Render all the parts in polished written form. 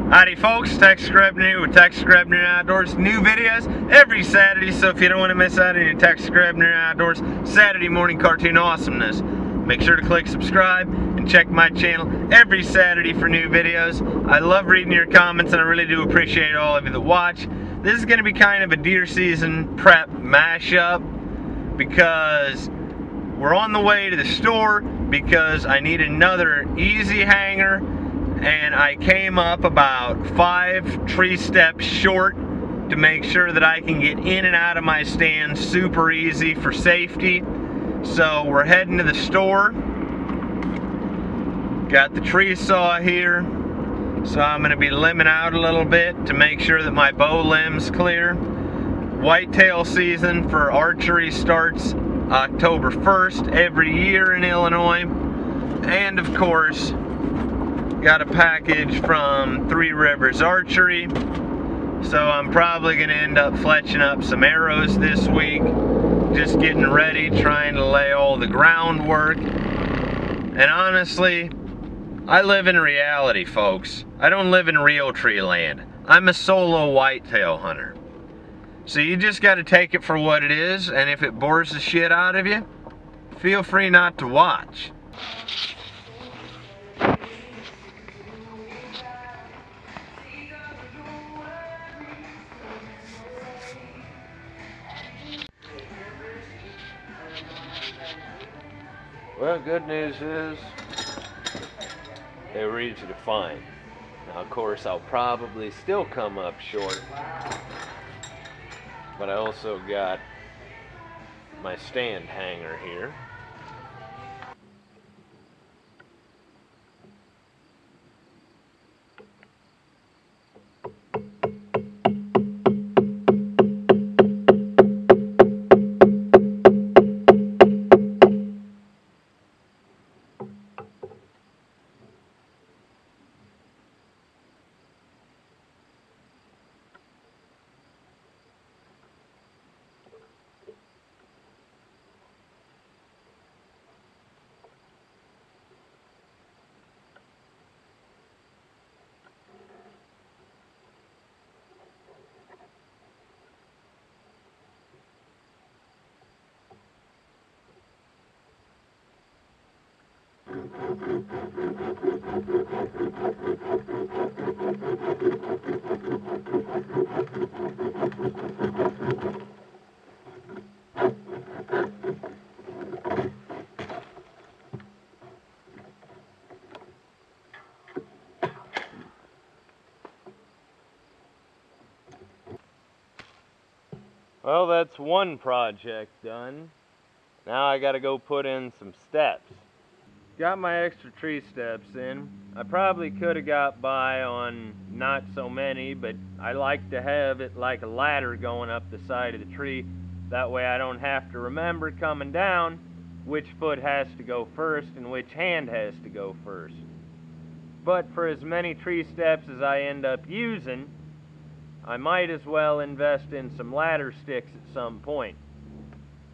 Howdy folks, Texas Grebner here with Texas Grebner Outdoors. New videos every Saturday, so if you don't want to miss out on your Texas Grebner Outdoors Saturday morning cartoon awesomeness, make sure to click subscribe and check my channel every Saturday for new videos. I love reading your comments and I really do appreciate all of you that watch. This is going to be kind of a deer season prep mashup because we're on the way to the store because I need another easy hanger. And I came up about 5 tree steps short to make sure that I can get in and out of my stand super easy for safety. So we're heading to the store. Got the tree saw here. So I'm going to be limbing out a little bit to make sure that my bow limb's clear. Whitetail season for archery starts October 1st every year in Illinois. And of course, got a package from Three Rivers Archery, so I'm probably going to end up fletching up some arrows this week, just getting ready, trying to lay all the groundwork. And honestly, I live in reality, folks. I don't live in real tree land. I'm a solo whitetail hunter. So you just got to take it for what it is, and if it bores the shit out of you, feel free not to watch. Well, good news is they were easy to find. Now, of course, I'll probably still come up short, but I also got my stand hanger here. Well, that's one project done. Now I gotta go put in some steps. Got my extra tree steps in. I probably could have got by on not so many, but I like to have it like a ladder going up the side of the tree. That way I don't have to remember coming down which foot has to go first and which hand has to go first. But for as many tree steps as I end up using, I might as well invest in some ladder sticks at some point.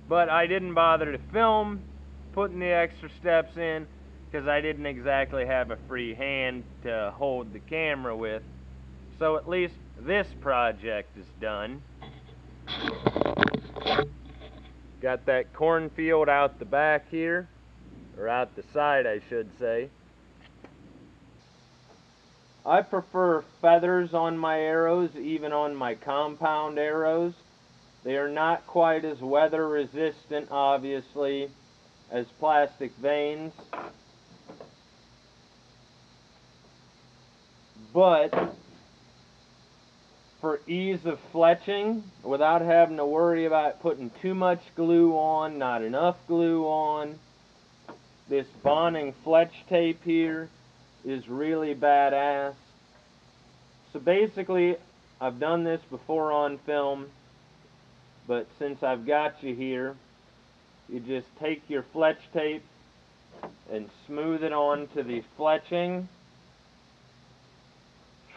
But I didn't bother to film putting the extra steps in because I didn't exactly have a free hand to hold the camera with. So at least this project is done. Got that cornfield out the back here, or out the side I should say. I prefer feathers on my arrows, even on my compound arrows. They are not quite as weather resistant, obviously, as plastic vanes. But for ease of fletching, without having to worry about putting too much glue on, not enough glue on, this bonding fletch tape here is really badass. So basically, I've done this before on film, but since I've got you here, you just take your fletch tape and smooth it onto the fletching,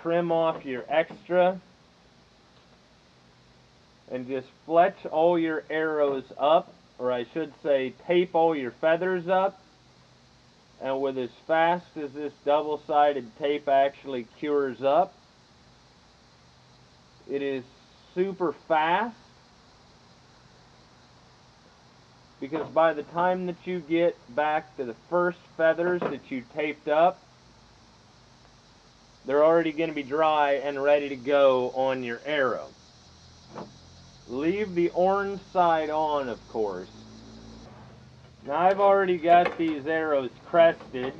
trim off your extra, and just fletch all your arrows up, or I should say tape all your feathers up, and with as fast as this double-sided tape actually cures up, It is super fast, because by the time that you get back to the first feathers that you taped up, they're already going to be dry and ready to go on your arrow. Leave the orange side on, of course. Now I've already got these arrows crested,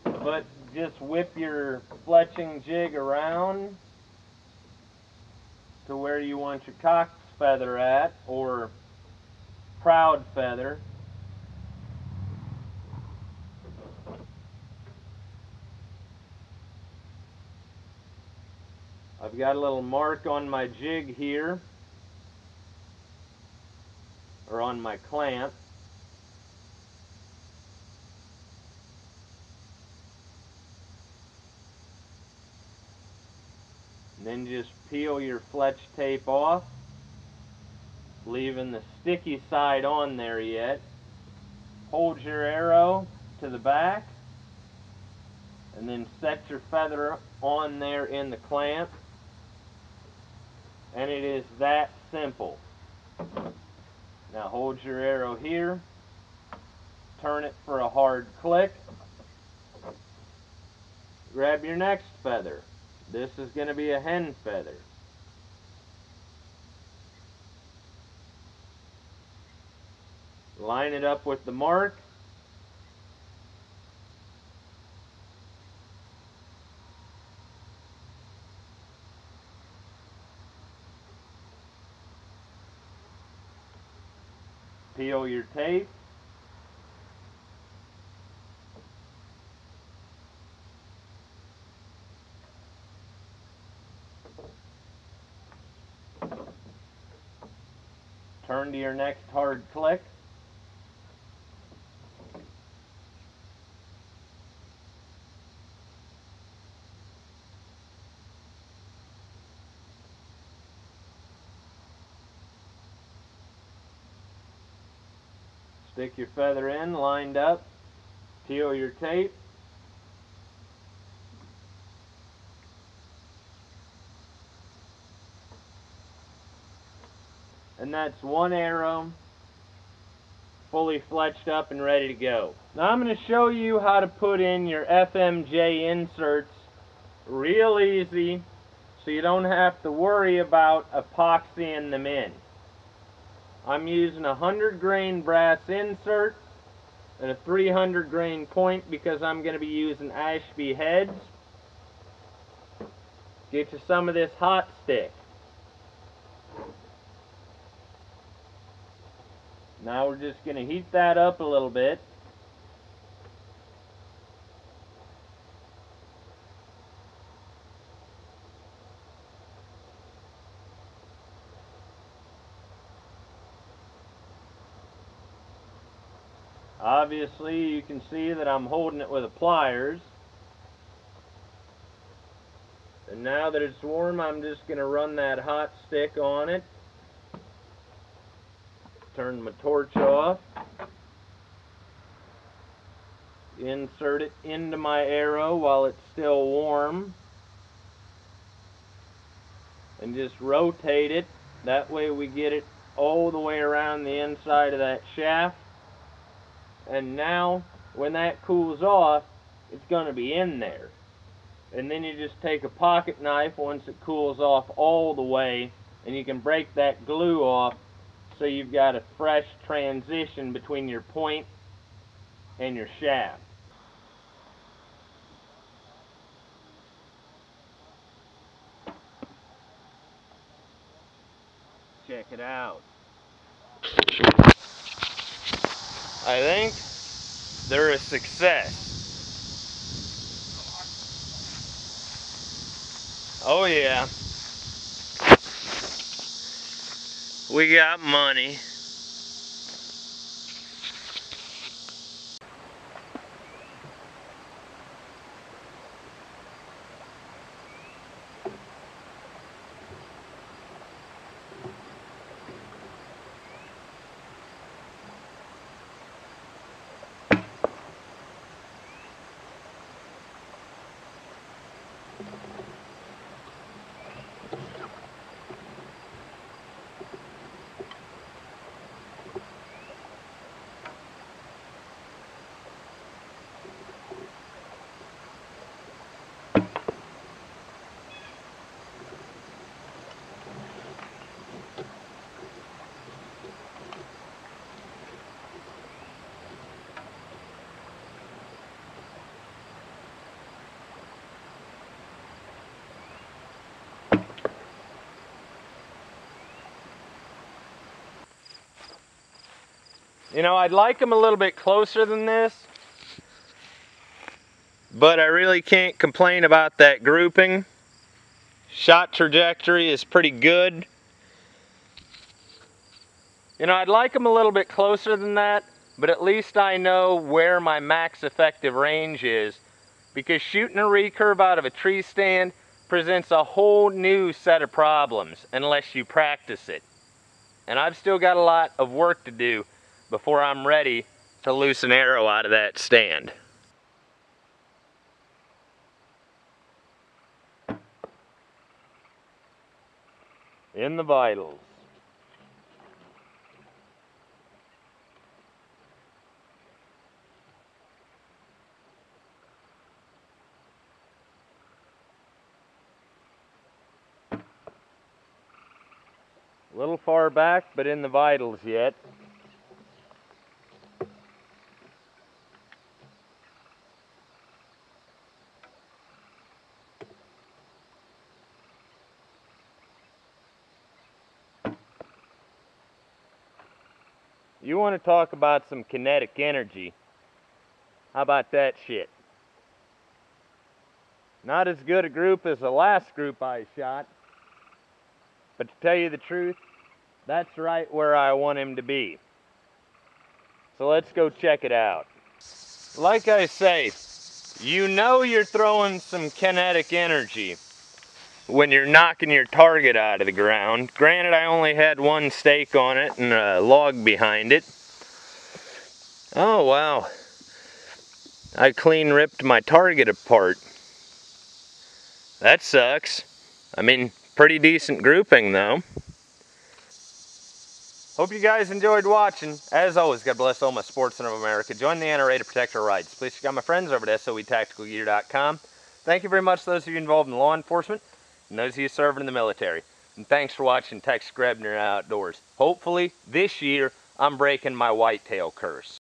but just whip your fletching jig around to where you want your cock's feather at, or proud feather. I've got a little mark on my jig here, or on my clamp. And then just peel your fletch tape off, leaving the sticky side on there yet. Hold your arrow to the back, and then set your feather on there in the clamp. And it is that simple. Now hold your arrow here, turn it for a hard click, grab your next feather. This is going to be a hen feather. Line it up with the mark. Peel your tape. Turn to your next hard click. Stick your feather in, lined up. Peel your tape. And that's one arrow fully fletched up and ready to go. Now I'm going to show you how to put in your FMJ inserts real easy, so you don't have to worry about epoxying them in. I'm using a 100 grain brass insert and a 300 grain point because I'm going to be using Ashby heads. Get you some of this hot stick. Now we're just going to heat that up a little bit. Obviously you can see that I'm holding it with the pliers. And now that it's warm, I'm just going to run that hot stick on it. Turn my torch off. Insert it into my arrow while it's still warm. And just rotate it. That way we get it all the way around the inside of that shaft. And now, when that cools off, it's going to be in there. And then you just take a pocket knife once it cools off all the way, and you can break that glue off so you've got a fresh transition between your point and your shaft. Check it out. I think they're a success. Oh yeah. We got money. You know, I'd like them a little bit closer than this, but I really can't complain about that grouping. Shot trajectory is pretty good. You know, I'd like them a little bit closer than that, but at least I know where my max effective range is, because shooting a recurve out of a tree stand presents a whole new set of problems unless you practice it. And I've still got a lot of work to do before I'm ready to loose an arrow out of that stand. In the vitals. A little far back, but in the vitals yet. You want to talk about some kinetic energy? How about that shit? Not as good a group as the last group I shot, but to tell you the truth, that's right where I want him to be. So let's go check it out. Like I say, you know you're throwing some kinetic energy when you're knocking your target out of the ground. Granted, I only had one stake on it and a log behind it. Oh wow, I clean ripped my target apart. That sucks. I mean, pretty decent grouping though. Hope you guys enjoyed watching. As always, God bless all my sportsmen of America. Join the NRA to protect our rights. Please check out my friends over at SOETacticalgear.com. Thank you very much to those of you involved in law enforcement and those of you serving in the military. And thanks for watching Texas Grebner Outdoors. Hopefully, this year, I'm breaking my whitetail curse.